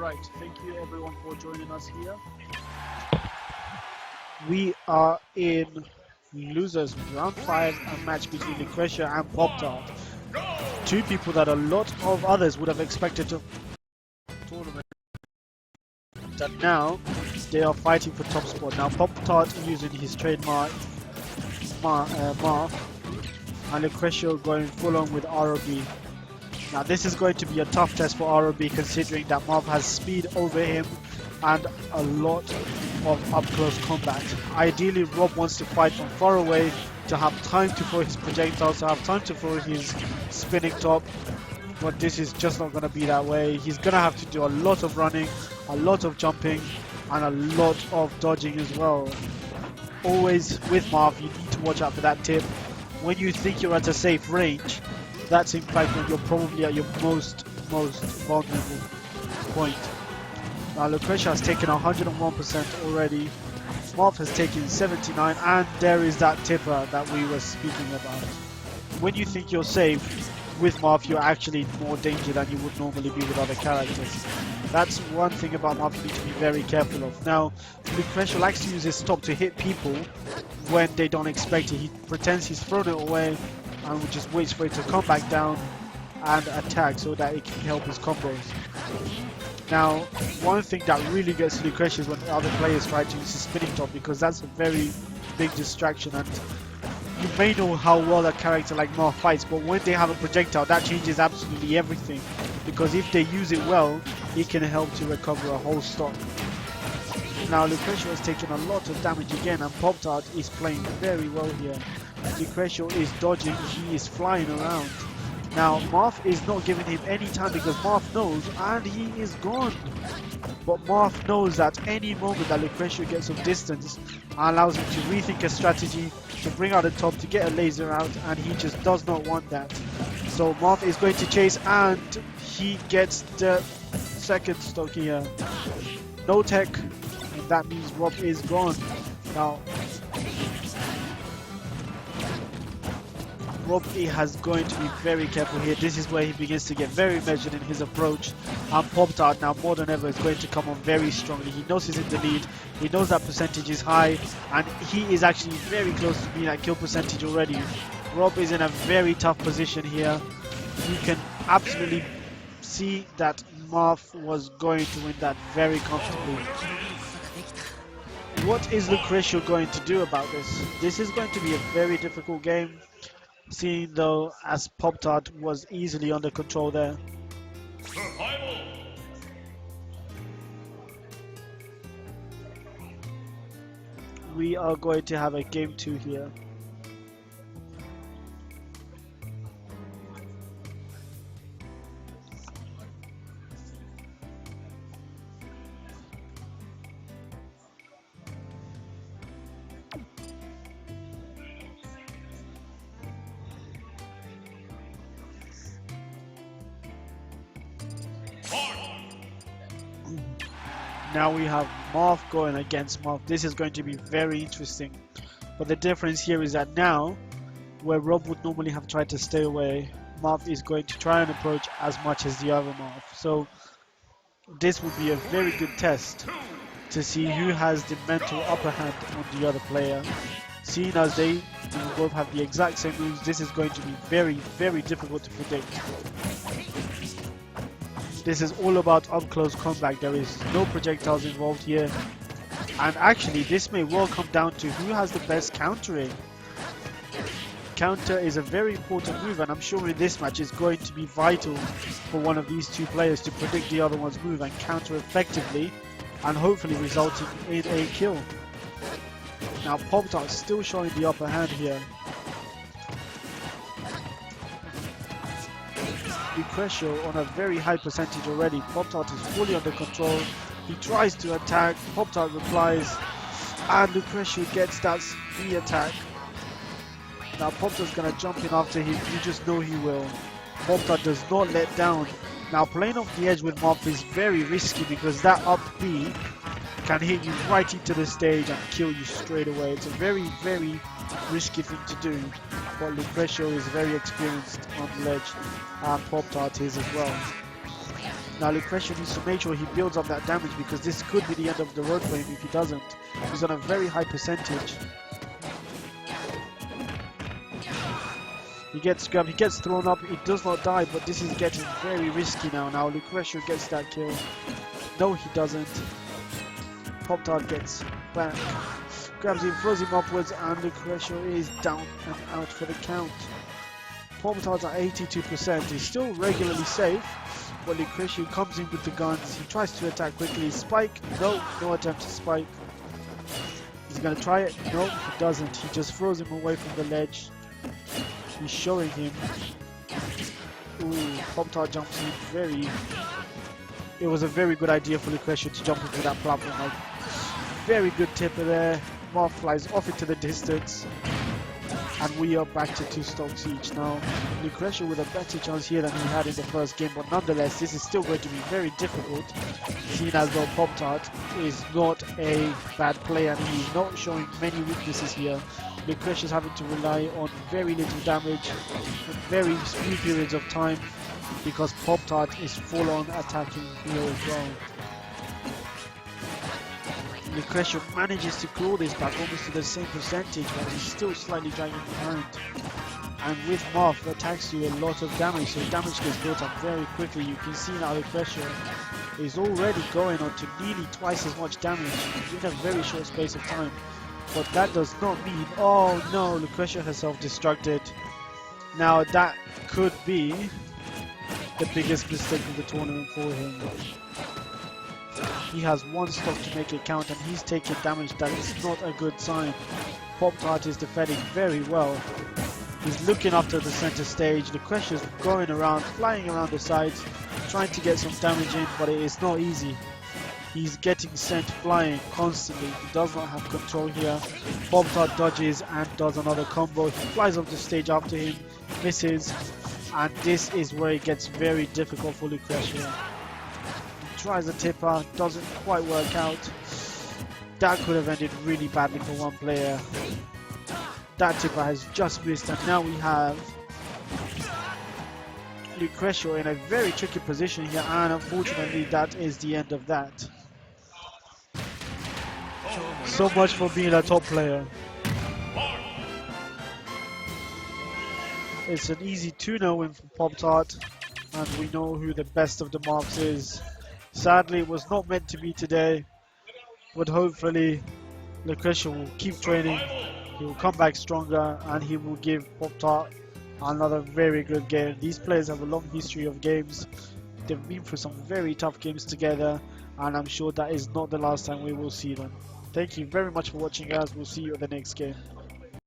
Alright, thank you everyone for joining us here. We are in losers round 5, a match between Lucretio and Poptart. Two people that a lot of others would have expected to tournament. And now they are fighting for top spot. Now Poptart using his trademark Marth, and Lucretio going full on with ROB. Now this is going to be a tough test for ROB, considering that Marth has speed over him and a lot of up close combat. Ideally Rob wants to fight from far away to have time to throw his projectiles, to have time to throw his spinning top, but this is just not going to be that way. He's going to have to do a lot of running, a lot of jumping, and a lot of dodging as well. Always with Marth, you need to watch out for that tip. When you think you're at a safe range, that's in fact when you're probably at your most vulnerable point. Now Lucretio has taken 101% already, Marth has taken 79, and there is that tipper that we were speaking about. When you think you're safe with Marth, you're actually in more danger than you would normally be with other characters. That's one thing about Marth you need to be very careful of. Now Lucretio likes to use his stop to hit people when they don't expect it. He pretends he's thrown it away and just waits for it to come back down and attack so that it can help his combos. Now, one thing that really gets Lucretio is when other players try to use his spinning top, because that's a very big distraction, and you may know how well a character like Marth fights, but when they have a projectile, that changes absolutely everything, because if they use it well, it can help to recover a whole stock. Now Lucretio has taken a lot of damage again, and Poptart is playing very well here. Lucretio is dodging, he is flying around. Now Marth is not giving him any time because Marth knows, and he is gone. But Marth knows that any moment that Lucretio gets some distance allows him to rethink a strategy, to bring out the top, to get a laser out, and he just does not want that. So Marth is going to chase, and he gets the second stock here. No tech, and that means Rob is gone. Now Rob has going to be very careful here. This is where he begins to get very measured in his approach, and Poptart now more than ever is going to come on very strongly. He knows he's in the lead, he knows that percentage is high, and he is actually very close to being at kill percentage already. Rob is in a very tough position here. You can absolutely see that Marth was going to win that very comfortably. What is Lucretio going to do about this? This is going to be a very difficult game, seeing though as Poptart was easily under control there. Survival. We are going to have a game 2 here. Now we have Marth going against Marth. This is going to be very interesting. But the difference here is that now, where Rob would normally have tried to stay away, Marth is going to try and approach as much as the other Marth. So this would be a very good test to see who has the mental upper hand on the other player. Seeing as they both have the exact same moves, this is going to be very, very difficult to predict. This is all about up-close combat. There is no projectiles involved here. And actually, this may well come down to who has the best countering. Counter is a very important move, and I'm sure in this match it's going to be vital for one of these two players to predict the other one's move and counter effectively, and hopefully resulting in a kill. Now Poptart still showing the upper hand here. Lucretio on a very high percentage already. Poptart is fully under control. He tries to attack, Poptart replies, and Lucretio gets that free attack. Now Poptart's gonna jump in after him, you just know he will. Poptart does not let down. Now playing off the edge with Marth is very risky because that up B can hit you right into the stage and kill you straight away. It's a very, very risky thing to do, but Lucretio is very experienced on the ledge, and Poptart is as well. Now Lucretio needs to make sure he builds up that damage because this could be the end of the road for him if he doesn't. He's on a very high percentage. He gets grabbed, he gets thrown up, he does not die, but this is getting very risky now. Now Lucretio gets that kill. No, he doesn't. Poptart gets back, grabs him, throws him upwards, and Lucretio is down and out for the count. Poptart's at 82%, he's still regularly safe, but Lucretio comes in with the guns, he tries to attack quickly. Spike, no attempt to spike. He's gonna try it, no, he doesn't, he just throws him away from the ledge. He's showing him. Ooh, Poptart jumps in it was a very good idea for Lucretio to jump into that platform. Like, very good tipper there. Marth flies off into the distance. And we are back to 2 stocks each now. Lucretio with a better chance here than he had in the first game, but nonetheless, this is still going to be very difficult, seeing as though Poptart is not a bad player and he's not showing many weaknesses here. Lucretio is having to rely on very little damage and very few periods of time because Poptart is full on attacking here as well. Lucretio manages to claw this back almost to the same percentage, but he's still slightly dragging behind. And with Marth, attacks do a lot of damage, so damage gets built up very quickly. You can see now Lucretio is already going on to nearly twice as much damage in a very short space of time. But that does not mean, oh no, Lucretio has self-destructed. Now that could be the biggest mistake of the tournament for him. He has 1 stock to make it count and he's taking damage. That is not a good sign. Poptart is defending very well. He's looking after the center stage. Lucretio is going around, flying around the sides, trying to get some damage in, but it is not easy. He's getting sent flying constantly. He does not have control here. Poptart dodges and does another combo. He flies off the stage after him, misses, and this is where it gets very difficult for Lucretio. Tries a tipper, doesn't quite work out. That could have ended really badly for one player. That tipper has just missed, and now we have Lucretio in a very tricky position here, and unfortunately that is the end of that. So much for being a top player. It's an easy 2-0 win for Poptart, and we know who the best of the Marths is. Sadly, it was not meant to be today, but hopefully Lucretio will keep training, he will come back stronger, and he will give Poptart another very good game. These players have a long history of games, they've been through some very tough games together, and I'm sure that is not the last time we will see them. Thank you very much for watching, guys. We'll see you at the next game.